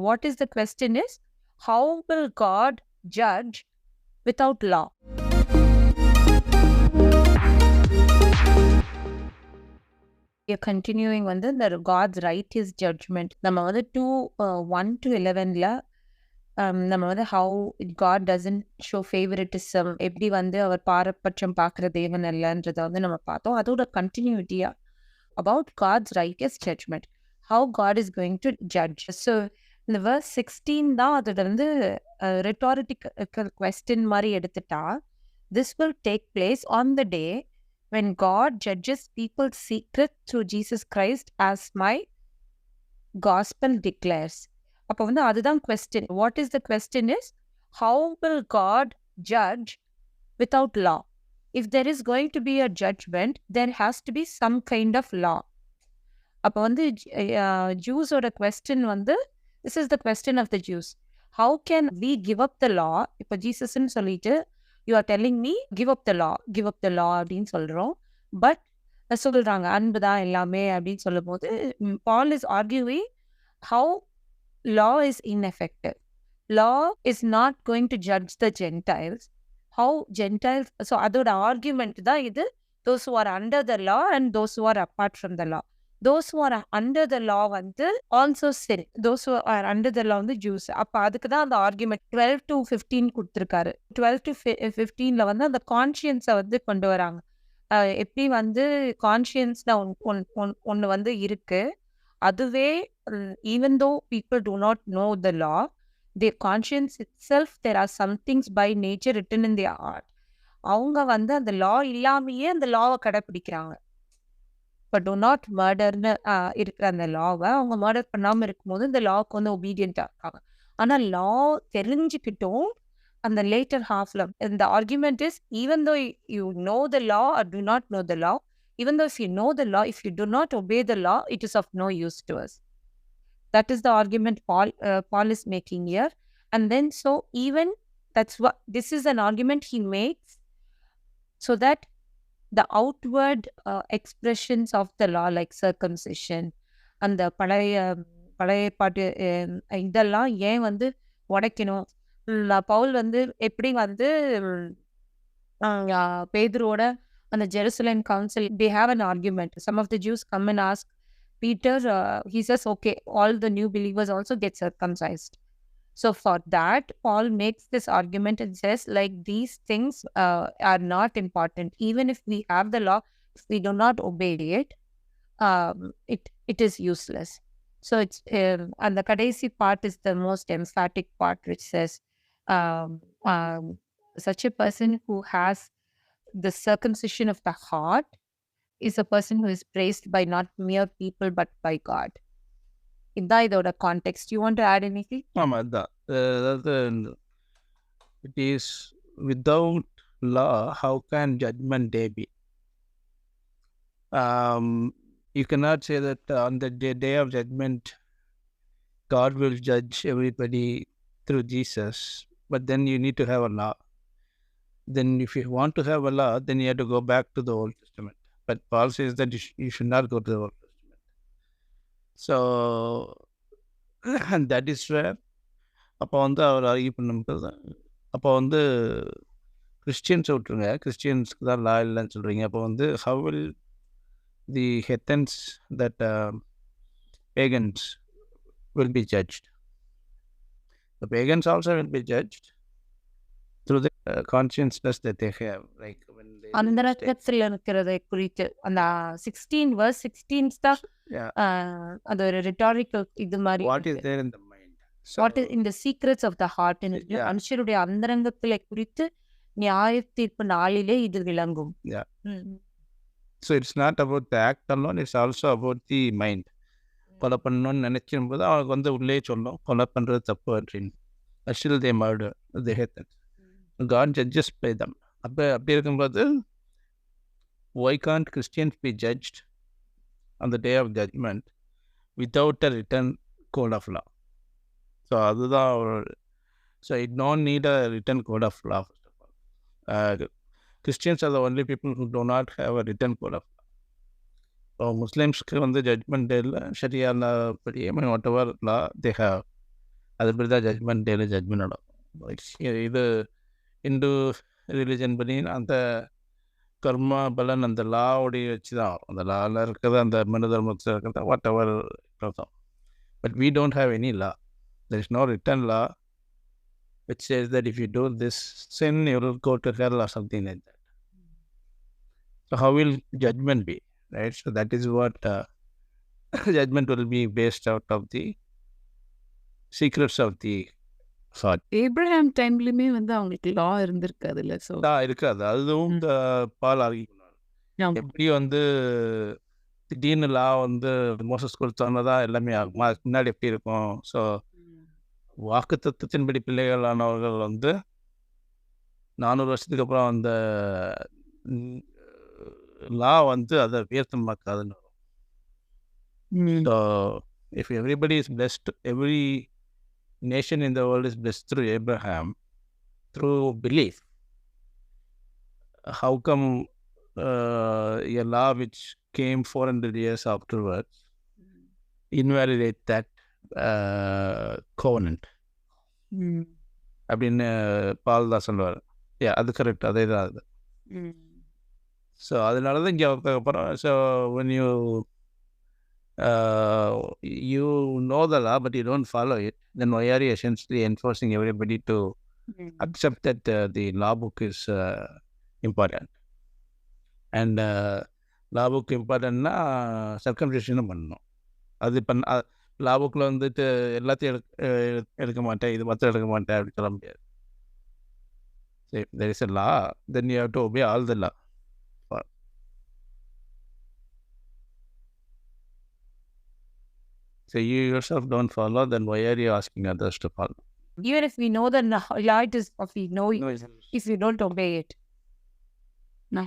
What is the question is, how will God judge without law? We are continuing வந்து the God's right is judgment. நம்ம வந்து 1 to 11ல நம்ம வந்து how God doesn't show favoritism, எப்படி வந்து அவர் பாரபட்சம் பார்க்குற தேவன் அல்லன்றதை வந்து நம்ம பார்த்தோம். அதோட கண்டினியூட்டியா about God's righteous judgment, how God is going to judge. So இந்த verse 16 தான் அதோட வந்து rhetorical question மாதிரி எடுத்துட்டா, this will take place on the day when God judges people's secret through Jesus Christ, as my gospel declares. அப்போ வந்து அதுதான் question. What is the question is, how will God judge without law? If there is going to be a judgment, there has to be some kind of law. அப்போ வந்து ஜூஸோட question வந்து, this is the question of the Jews. How can we give up the law? இப்போ ஜீசஸ்ன்னு சொல்லிட்டு you are telling me give up the law அப்படின்னு சொல்கிறோம். But சொல்கிறாங்க அன்பு தான் எல்லாமே அப்படின்னு சொல்லும் போது Paul is arguing how law is ineffective. Law is not going to judge the Gentiles. How Gentiles, so அதோட ஆர்குமெண்ட் தான் இது. Those who are under the law and those who are apart from the law. Those who are under the law வந்து also sin. Those who are under the law வந்து Jews. அப்போ அதுக்கு தான் அந்த argument 12 to 15 கொடுத்துருக்காரு. 12 to 15ல வந்து அந்த கான்ஷியன்ஸை வந்து கொண்டு வராங்க. எப்படி வந்து கான்ஷியன்ஸ்ல ஒன்று வந்து இருக்கு, அதுவே even though people do not know the law, their conscience itself, there are some things by nature written in their heart. அவங்க வந்து அந்த லா இல்லாமையே அந்த லாவை கடைப்பிடிக்கிறாங்க. இப்போ do not murderன்னு இருக்கிற அந்த லாவை அவங்க மர்டர் பண்ணாமல் இருக்கும்போது இந்த லாவுக்கு வந்து ஒபீடியண்ட்டாக இருக்காங்க. ஆனால் லா தெரிஞ்சுக்கிட்டும் அந்த லேட்டர் ஹாஃப்ல இந்த argument is, even though you know the law or do not know the law, even though if you know the law, if you do not obey the law, it is of no use to us. That is the argument Paul is making here. And then so even that's what this is an argument he makes, so that the outward expressions of the law like circumcision and the பழைய பாட்டு இதெல்லாம் ஏன் வந்து உடைக்கணும்? பவுல் வந்து எப்படி வந்து பேதுருவோட அந்த Jerusalem council, they have an argument. Some of the Jews come and ask Peter, he says, okay, all the new believers also get circumcised. So for that, Paul makes this argument and says, like, these things are not important. Even if we have the law, if we do not obey it, it is useless. So it's and the kadesi part is the most emphatic part, which says, such a person who has the circumcision of the heart is a person who is praised by not mere people but by God. இதான் இதோட context. You want to add anything? ஆமாம், அதுதான். அதாவது it is without law how can judgement day be? You cannot say that on the day of judgment God will judge everybody through Jesus, but then you need to have a law. Then if you want to have a law, then you have to go back to the Old Testament. But Paul says that you should not go to the Old Testament. So and that is where அப்போ வந்து அவர் argue பண்ணும்போது, அப்போ வந்து கிறிஸ்டியன்ஸை விட்டுருங்க, கிறிஸ்டியன்ஸ்க்கு தான் லா இல்லைன்னு சொல்கிறீங்க. அப்போ வந்து how will the heathens that pagans will be judged? The pagans also will be judged through the consciousness that they have, like when they அந்த ரகத்தில் இருக்கிறதை குறித்து அந்த 16 verse 16 தான் அது ஒரு rhetorical இது மாதிரி. what is there in the mind? So, what is in the secrets of the heart? மனுஷருடைய அந்தரங்கத்திலே குறித்து நியாய தீர்ப்பு நாளிலே இது விளங்கும். So it's not about the act alone, it's also about the mind. கொலை பண்ணணும்னு நினைச்சும் போது அவனுக்கு வந்து உள்ளே சொல்லும் கொலை பண்ணுறது தப்பு அப்படின்னு. Still they murder, they hate them. God judges by them. அப்படி இருக்கும்போது why can't Christians be judged on the day of judgment without a written code of law? So அதுதான் so it don't need a written code of law. First of all, Christians are the only people who do not have a written code of law. So Muslims வந்து judgement டேல சரியான படி whatever law they have, அது மாதிரி தான் judgement டேல judgement நடக்கும். இது இந்து ரிலிஜன் படி அந்த கர்மா பலன் அந்த லாவுடைய வச்சு தான் வரும். அந்த லாவில் இருக்கிறது அந்த மனு தர்மத்தில் இருக்கிறது வாட் எவர் இருக்கும். But we don't have any law. There is no written law which says that if you do this sin, you will go to hell or something like that. So how will judgment be, right? So that is what judgment will be based out of the secrets of the thought. Abraham டைம்லயுமே வந்து அவங்களுக்கு லா இருந்திருக்காது இல்ல. So இருக்காது. அதுவும் பால் RK எப்படி வந்து திடீர்னு லா வந்து மோசஸ் கொடுத்தோன்னதான் எல்லாமே ஆகும். அதுக்கு முன்னாடி எப்படி இருக்கும்? ஸோ வாக்கு தத்துவத்தின்படி பிள்ளைகளானவர்கள் வந்து 400 வருஷத்துக்கு அப்புறம் அந்த லா வந்து அதை உயர்த்தமாக்காதுன்னு வரும். So if everybody is blessed, every nation in the world is blessed through Abraham, through belief. How come a law which came 400 years afterwards invalidate that covenant? அப்படின்னு பால் தான் சொல்லுவார். அது கரெக்ட், அதே தான் அது. ஸோ அதனால தான் இங்கே அப்புறம் so when you know the law but you don't follow it, then why are you essentially enforcing everybody to accept that the law book is important? And law book importantனா சர்க்கம்சிஷனும் பண்ணணும். அது லா புக்கில் வந்துட்டு எல்லாத்தையும் எடுக்க மாட்டேன், இது மாத்திரம் எடுக்க மாட்டேன் அப்படி சொல்ல முடியாது. If there is a law, then you have to obey all the law. So you yourself don't follow, then why are you asking others to follow? Even if we know the law, it is if we know it, if you don't obey it. No.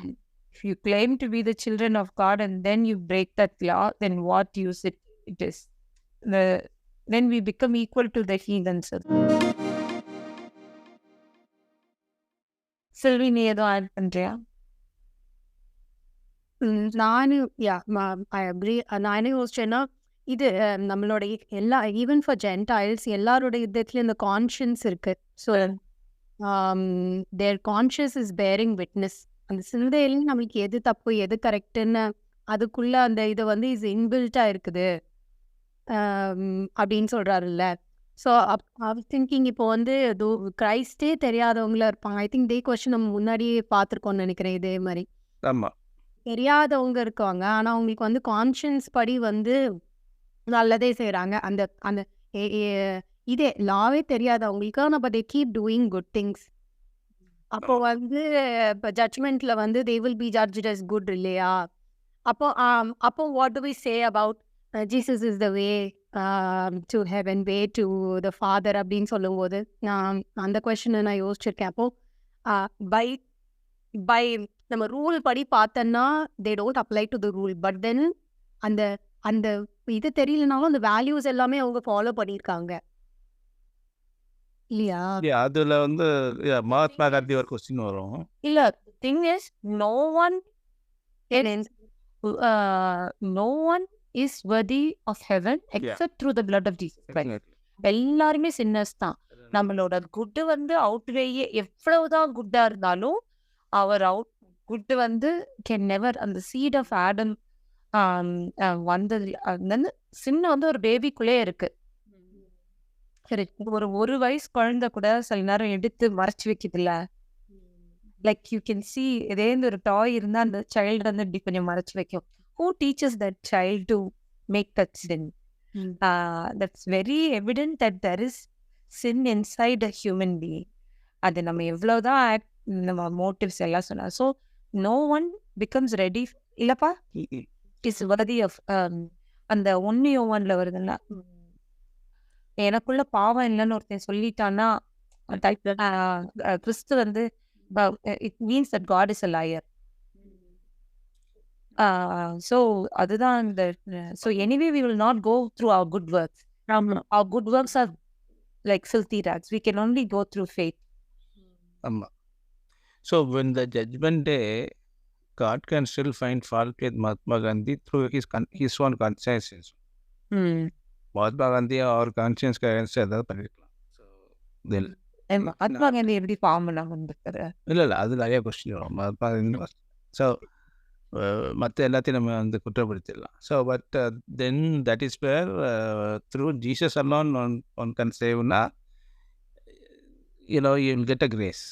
If you claim to be the children of God and then you break that law, then what use it is? Then we become equal to the heathens. Sylvie, நீ ஏதோ add பண்றியா? நானும் I agree. நான் என்ன யோசிச்சேன்னா, இது நம்மளோட எல்லா even for Gentiles எல்லாரோட யுத்தத்துலேயும் இந்த கான்ஷியன்ஸ் இருக்கு. So there conscious is bearing witness. அந்த சிந்தையிலையும் நம்மளுக்கு எது தப்பு எது கரெக்டுன்னு அதுக்குள்ள அந்த இது வந்து இஸ் இன்பில்ட்டாக இருக்குது அப்படின்னு சொல்கிறாருல்ல. ஸோ திங்கிங் இப்போ வந்து கிரைஸ்டே தெரியாதவங்களா இருப்பாங்க. ஐ திங்க் டே கொஸ்டின் நம்ம முன்னாடியே பார்த்துருக்கோம்னு நினைக்கிறேன். இதே மாதிரி தெரியாதவங்க இருக்காங்க, ஆனால் அவங்களுக்கு வந்து கான்ஷியன்ஸ் படி வந்து நல்லதே செய்கிறாங்க. அந்த அந்த இதே லாவே தெரியாதவங்களுக்கு நம்ம they keep doing good things. அப்போ வந்து இப்போ ஜட்ஜ்மெண்ட்டில் வந்து they will be judged as good இல்லையா? அப்போ what do we say about Jesus is the way to heaven, way to the father அப்படின்னு சொல்லும்போது நான் அந்த கொஸ்டினை நான் யோசிச்சிருக்கேன். அப்போ பை பை நம்ம ரூல் படி பார்த்தோன்னா they don't apply to the rule. But then அந்த அந்த இது தெரியலனாலும் அந்த வேல்யூஸ் எல்லாமே அவங்க ஃபாலோ பண்ணியிருக்காங்க இல்லையா? அதுல வந்து மகாத்மா காந்தி ஒரு கொஸ்டின் வரும். இல்ல, thing is no one is worthy of heaven except through the blood of Jesus Christ. எல்லாருமே சின்னர்ஸ் தான். நம்மளோட குட் வந்து அவுட்வேயே எவ்வளவுதான் குட்டா இருந்தாலும் அவர் குட் வந்து கேன் நெவர். அந்த சீட் ஆஃப் ஆடம் வந்தது சின்ன வந்து ஒரு பேபிக்குள்ளே இருக்கு. சரி, ஒரு வயசு குழந்தை கூட சில நேரம் எடுத்து மறைச்சு வைக்குதுல்ல. லைக் யூ கேன் சி இதே ஒரு டாய் இருந்தா அந்த சைல்டு வந்து இப்படி கொஞ்சம் மறைச்சு வைக்கும். Who teaches that child to make that sin? That's very evident that there is sin inside a human being. அது நம்ம எவ்வளவுதான் நம்ம மோட்டிவ்ஸ் எல்லாம் சொன்னா, so no one becomes ready இல்லப்பா இஸ் worthy of அந்த 1 யோவான்ல வருதுல்ல, எனக்குள்ள பாவம் இல்லைன்னு ஒருத்தன் சொல்லிட்டான்னா கிறிஸ்து வந்து it means that God is a lawyer. So அதுதான் இந்த so anyway we will not go through our good works. Our good works are like filthy rags. We can only go through faith. So when the judgment day, God can still find fault with Mahatma Gandhi through his own conscience. Mahatma Gandhi அவர் கான்சியன்ஸ்க்கு அகேன்ஸ்டாக ஏதாவது பண்ணியிருக்கலாம். So then Mahatma Gandhi எப்படி form பண்ணாம இருந்திருக்காரு? இல்லை அது நிறைய question வரும். மகாத்மா காந்தி ஸோ மற்ற எல்லாத்தையும் நம்ம வந்து குற்றப்படுத்திடலாம். So but then that is where through Jesus alone one can சேவ்னா you will get a grace.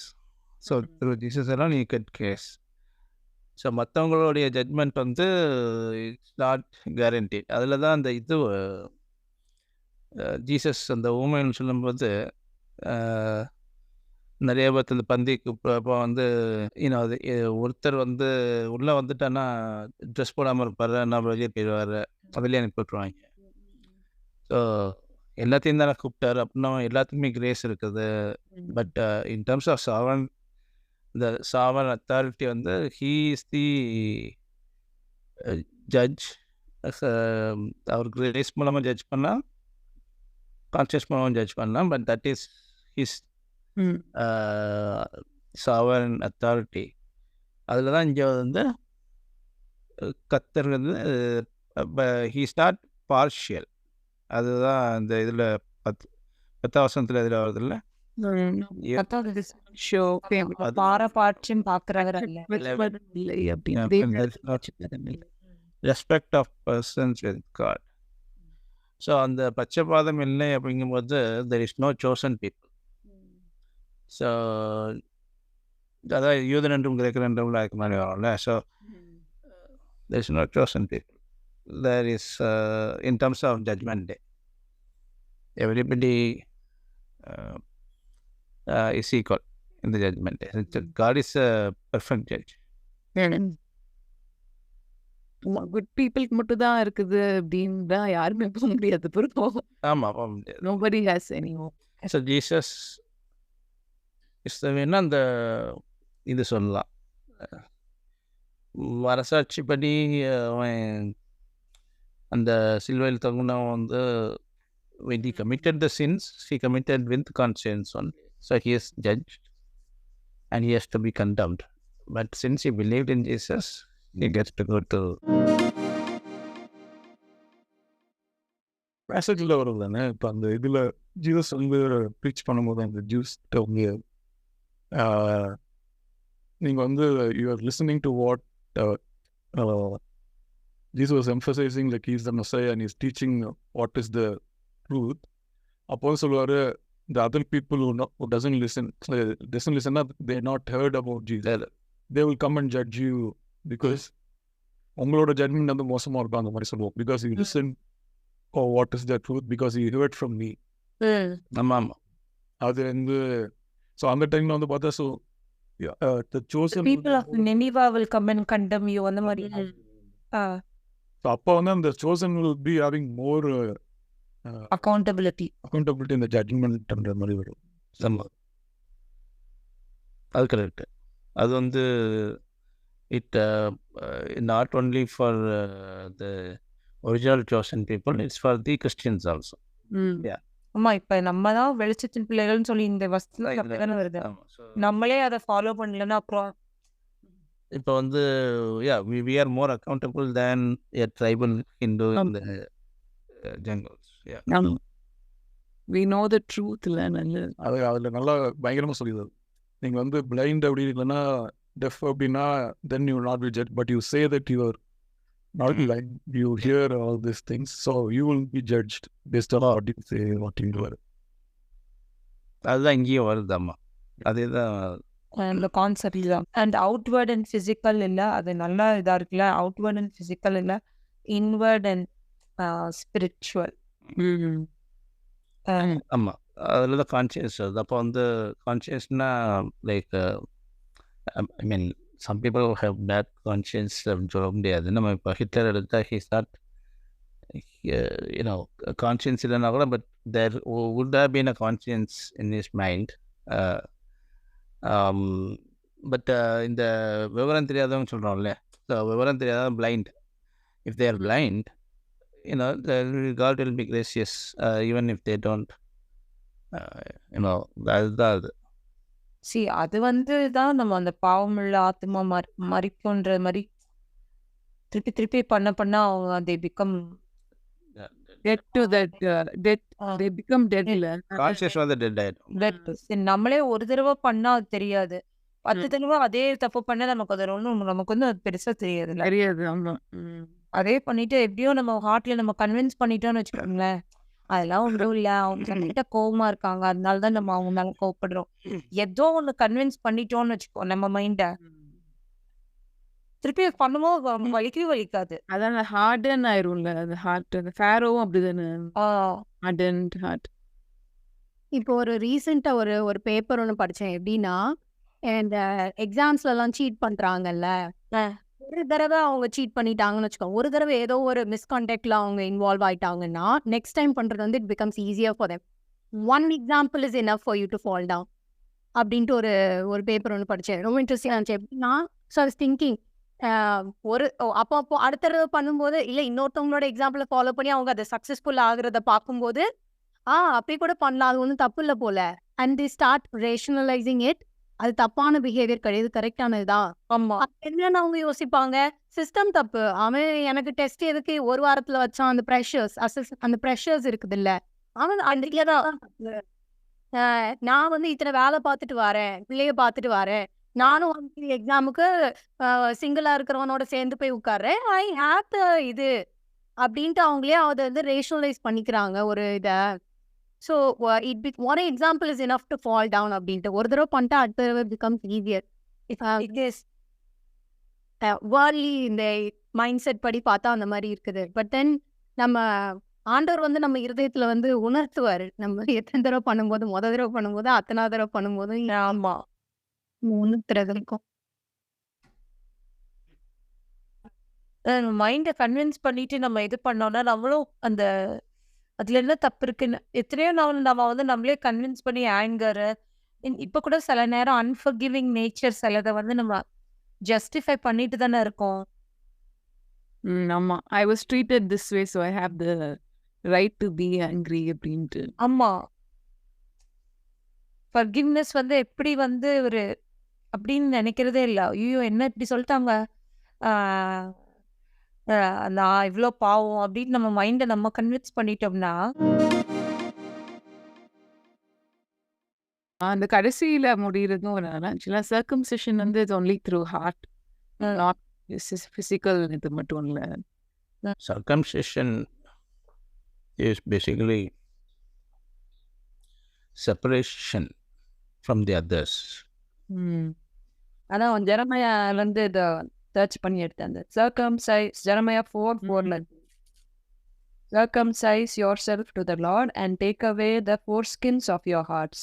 So through Jesus alone you get grace. So மற்றவங்களுடைய ஜட்மெண்ட் வந்து இட்ஸ் நாட் கேரண்டீட். அதில் தான் அந்த இது ஜீசஸ் அந்த ஊமைன்னு சொல்லும்போது நிறைய பேர்த்து இந்த பந்திக்கு இப்போ வந்து அது ஒருத்தர் வந்து உள்ளே வந்துட்டான்னா ட்ரெஸ் போடாமல் இருப்பார், நான் வெளியே போயிடுவார், வெளியே அனுப்பி விட்ருவாங்க. ஸோ எல்லாத்தையும் தானே கூப்பிட்டாரு அப்படின்னா எல்லாத்துக்குமே கிரேஸ் இருக்குது. But in terms of sovereign, இந்த சாவன் அத்தாரிட்டி வந்து ஹீ இஸ் தி ஜட்ஜ். அவர் கிரேஸ் மூலமாக ஜட்ஜ் பண்ணலாம், கான்சியஸ் மூலமாக ஜட்ஜ் பண்ணலாம். But that is his sovereign authority. அதில் தான் இங்கே வந்து கத்தர் வந்து ஹீ இஸ் நாட் பார்ஷியல். அதுதான் அந்த இதில் 10 வசனத்தில் இதில் வருது இல்லை, பாரபாட்சியம் பார்க்குறாங்க. Respect of persons with God. So அந்த பட்சபாதம் இல்லை அப்படிங்கும்போது there is no chosen people. So அதாவது யூதன் என்றும் கிரேக்கர் என்றும் அதுக்கு மாதிரி வரும்ல. So there is no chosen people. There is in terms of judgment day, everybody is equal in the judgment day. God is a perfect judge. Good பீப்புளுக்கு மட்டும் தான் இருக்குது அப்படின்னா யாருமே போக முடியாது. ஆமாம், போக முடியாது. Nobody has any hope. So Jesus is வேணா அந்த இது சொல்லலாம், மனசாட்சிப்படி அவன் அந்த சிலுவையில் தொங்குனவன் வந்து when he committed the sins, he committed with conscience only. So he is judged and he has to be condemned. But since he believed in Jesus, he gets to go to பேசேஜில் வரும் தானே. இப்போ அந்த இதில் Jesus வந்து preach பண்ணும்போது அந்த juice அவங்க நீங்கள் வந்து you are listening to what Jesus was emphasizing like he's the Messiah and he's teaching what is the truth. அப்போ சொல்லுவார், the other people who doesn't listen, they not heard about Jesus. They will come and judge you because உங்களோட judgement வந்து மோசமாக இருக்கும் அந்த மாதிரி சொல்லுவோம். Because you listen for what is the truth because you heard from me. ஆமாம். அது வந்து ஸோ அந்த டைமில் வந்து பார்த்தா so the chosen people of Nineveh will come and condemn you அந்த மாதிரி. ஸோ அப்போ வந்து அந்த chosen will be having more accountability in the judgment அந்த மாதிரி வரும். ஆமாம், அது கரெக்டு. அது வந்து it not only for the original chosen people, it's for the Christians also. ஆமா, இப்ப நம்ம தான் வெளிச்சத்தின் பிள்ளைகள்னு சொல்லி இந்த வசதியில வருது. நம்மளே அதை ஃபாலோ பண்ணலன்னா அப்புறம் இப்போ வந்து we are more accountable than a tribal Hindu in the jungles. We know the truth இல்லை. அது அதில் நல்லா பயங்கரமாக சொல்லிடுது. நீங்கள் வந்து பிளைண்ட் அப்படி இல்லைன்னா டெஃப் அப்படின்னா then you will not be judged, but you say that you are not blind, you hear all these things, so you will be judged based on what you say, what you do. அதுதான் இங்கேயும் வருதாம்மா, அதே தான் அந்த concept தான். And outward and physical இல்லை, அது நல்லா இதாக இருக்குல்ல. அவுட்வர்ட் அண்ட் ஃபிசிக்கல் இல்லை, இன்வர்ட் அண்ட் ஸ்பிரிச்சுவல். ஆமாம், அதில் தான் கான்சியஸ் வருது. அப்போ வந்து கான்சியஸ்னா like I mean some people have bad conscience அப்படின்னு சொல்ல முடியாது. நம்ம இப்போ ஹிட்லர் எடுத்தால் ஹீஸ் நாட் கான்சியன்ஸ் இல்லைன்னா கூட, but there would have been a conscience in his mind. But இந்த விவரம் தெரியாதவங்க சொல்கிறோம்ல, ஸோ விவரம் தெரியாத blind. If they are blind, God will be gracious even if they don't. அதுதான் அது. அது வந்து தான் நம்ம அந்த பாவமுள்ள ஆத்மா மறிக்குன்ற மாதிரி திருப்பி திருப்பி பண்ண அவங்க they become get to that death. They become dead. Conscious வந்து டெட் ஆயிடும். சரி, நம்மளே ஒரு தடவை பண்ணா அது தெரியாது. 10 தடவை அதே தப்பு பண்ணா நமக்கு அது நமக்கு வந்து அது பெருசா தெரியாதுல்ல. தெரியாது. ஆமா. அதே பண்ணிட்டு எப்படியோ நம்ம ஹார்ட்ல நம்ம கன்வின்ஸ் பண்ணிட்டோம்னு வச்சுக்கோங்களேன், அதெல்லாம் ஒன்றும் இல்ல, அவங்க கிட்ட கோவமா இருக்காங்க, அதனாலதான் நம்ம அவங்க மேல கோவப்படுறோம். ஏதோ ஒண்ணு கன்வின்ஸ் பண்ணிட்டோம்னு வச்சுக்கோ நம்ம மைண்ட, திருப்பி பண்ணும்போது வலிக்கவே வலிக்காது. அதான் ஹார்டன் ஆயிரும்ல அது ஹார்ட். அந்த ஃபேரோவும் அப்படிதானே, ஹார்டன் ஹார்ட். இப்போ ஒரு ரீசெண்டா ஒரு பேப்பர் ஒன்று படிச்சேன். எப்படின்னா, இந்த எக்ஸாம்ஸ்ல எல்லாம் சீட் பண்றாங்கல்ல, ஒரு தடவை அவங்க சீட் பண்ணிட்டாங்கன்னு வச்சுக்கோங்க, ஒரு தடவை ஏதோ ஒரு மிஸ்கான்டாக்ட்ல அவங்க இன்வால்வ் ஆயிட்டாங்கன்னா நெக்ஸ்ட் டைம் பண்றது வந்து it becomes easier for them. One example is enough for you to fall down அப்படின்ட்டு ஒரு பேப்பர் ஒன்று படித்தேன். ரொம்ப இன்ட்ரெஸ்டிங்காக இருந்துச்சு. எப்படின்னா, ஸோ ஐ வாஸ் திங்கிங், அப்போ அடுத்த தடவை பண்ணும்போது இல்லை இன்னொருத்தவங்களோட எக்ஸாம்பிளை ஃபாலோ பண்ணி அவங்க அதை சக்ஸஸ்ஃபுல் ஆகுறத பார்க்கும்போது அப்படி கூட பண்ணலாம், அது ஒன்றும் தப்பு இல்லை போல. And the start rationalising it. அது தப்பான பிஹேவியர் கிடையாது, கரெக்டானதுதான். ஆமா, என்னன்னு அவங்க யோசிப்பாங்க, சிஸ்டம் தப்பு, அவன் எனக்கு டெஸ்ட் எதுக்கு ஒரு வாரத்துல வச்சான், அந்த ப்ரெஷர்ஸ் இருக்குது இல்ல, அவன் நான் வந்து இத்தனை வேலை பார்த்துட்டு வரேன், பிள்ளைய பார்த்துட்டு வரேன், நானும் வந்து எக்ஸாமுக்கு சிங்கிளா இருக்கிறவனோட சேர்ந்து போய் உட்கார்றேன், ஐ ஹேவ் த இது அப்படின்ட்டு அவங்களே அதை வந்து ரேஷனலைஸ் பண்ணிக்கிறாங்க ஒரு இதை. So one example is enough to fall down அப்படின்ட்டு ஒரு தடவை பண்ணிட்டா அடுத்த தடவை becomes easier. It is worldly இந்த மைண்ட் செட் படி பார்த்தா அந்த மாதிரி இருக்குது. பட் தென் நம்ம ஆண்டவர் வந்து நம்ம இருதயத்துல வந்து உணர்த்துவாரு, நம்ம எத்தனை தடவை பண்ணும்போது, தடவை பண்ணும்போது, அத்தனாவது தடவை பண்ணும்போது ஆமா உணர்த்துறது இருக்கும். மைண்டை கன்வின்ஸ் பண்ணிட்டு நம்ம இது பண்ணோம்னா நம்மளும் அந்த அதுல என்ன தப்பு இருக்குன்னு எத்தனையோ நம்ம வந்து நம்மளே கன்வின்ஸ் பண்ணி ஆங்கர், இப்ப கூட சில நேரம் அன்ஃபர்கிவிங் நேச்சர் சிலதை வந்து நம்ம ஜஸ்டிஃபை பண்ணிட்டு தானே இருக்கோம். ஆமா, I was treated this way so I have the right to be angry அப்படின்ட்டு. ஆமா, ஃபர்கிவ்னஸ் வந்து எப்படி வந்து ஒரு அப்படின்னு நினைக்கிறதே இல்லை. ஐயோ என்ன இப்படி சொல்லிட்டாங்க, நான் இவ்வளோ பாவம் அப்படின்னு நம்ம மைண்டை நம்ம கன்வின்ஸ் பண்ணிட்டோம்னா அந்த கடைசியில முடியறதும் ஆக்சுவலா சர்க்கம்சிஷன் வந்து it's only through heart, not physical. இது மட்டும் இல்லை. Circumcision is basically separation from the others. அதான் ஜெரமையாலேருந்து இதை சர்ச் பண்ணி எடுத்தேன். அந்த circumcise Jeremiah 4:4 circumcise yourself to the Lord and take away the foreskins of your hearts,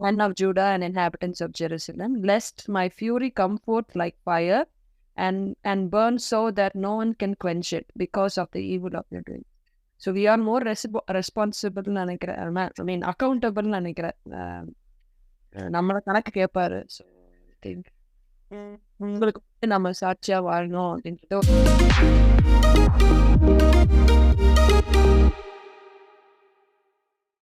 and of Judah and inhabitants of Jerusalem, lest my fury come forth like fire and burn so that no one can quench it because of the evil of your doing. So we are more responsible நினைக்கிறேன், I mean accountable நினைக்கிறேன். நம்மள கணக்கு கேட்பாரு. So I think உங்களுக்கு நம்ம சாட்சியா வாழணும் அப்படின்றது